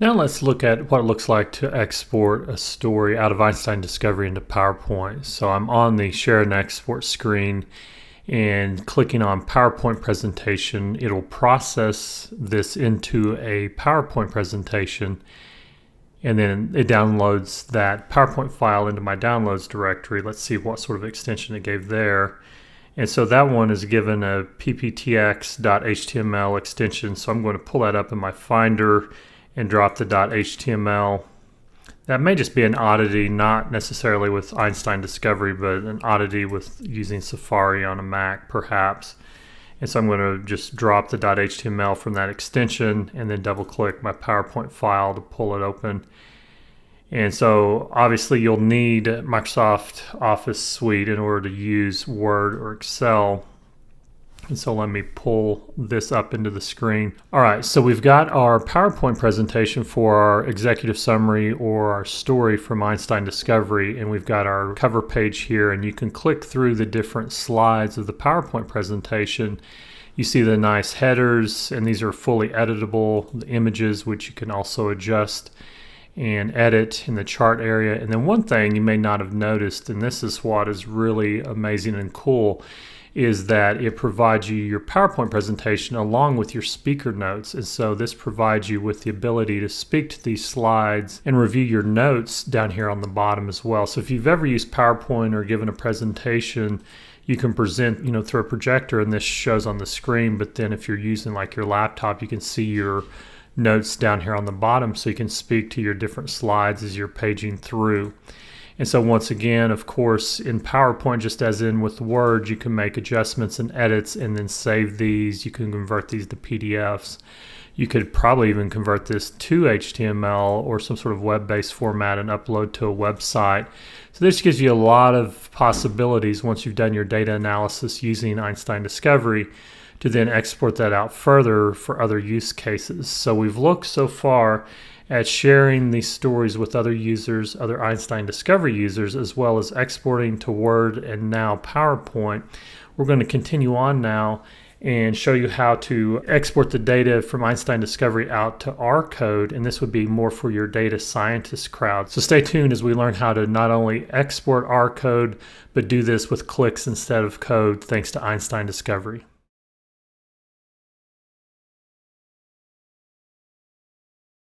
Now let's look at what it looks like to export a story out of Einstein Discovery into PowerPoint. So I'm on the Share and Export screen and clicking on PowerPoint presentation. It'll process this into a PowerPoint presentation, and then it downloads that PowerPoint file into my downloads directory. Let's see what sort of extension it gave there. And so that one is given a pptx.html extension. So I'm going to pull that up in my Finder and drop the .html. That may just be an oddity, not necessarily with Einstein Discovery, but an oddity with using Safari on a Mac perhaps. And so I'm going to just drop the .html from that extension and then double click my PowerPoint file to pull it open. And so obviously you'll need Microsoft Office Suite in order to use Word or Excel. And so let me pull this up into the screen. All right, so we've got our PowerPoint presentation for our executive summary or our story from Einstein Discovery, and we've got our cover page here, and you can click through the different slides of the PowerPoint presentation. You see the nice headers, and these are fully editable, the images, which you can also adjust and edit in the chart area. And then one thing you may not have noticed, and this is what is really amazing and cool, is that it provides you your PowerPoint presentation along with your speaker notes. And so this provides you with the ability to speak to these slides and review your notes down here on the bottom as well. So if you've ever used PowerPoint or given a presentation, you can present, through a projector, and this shows on the screen. But then if you're using like your laptop, you can see your notes down here on the bottom, so you can speak to your different slides as you're paging through. And so once again, of course, in PowerPoint, just as in with Word, you can make adjustments and edits and then save these. You can convert these to PDFs. You could probably even convert this to HTML or some sort of web-based format and upload to a website. So this gives you a lot of possibilities once you've done your data analysis using Einstein Discovery to then export that out further for other use cases. So we've looked so far at sharing these stories with other users, other Einstein Discovery users, as well as exporting to Word and now PowerPoint. We're going to continue on now and show you how to export the data from Einstein Discovery out to R code, and this would be more for your data scientist crowd. So stay tuned as we learn how to not only export R code, but do this with clicks instead of code thanks to Einstein Discovery.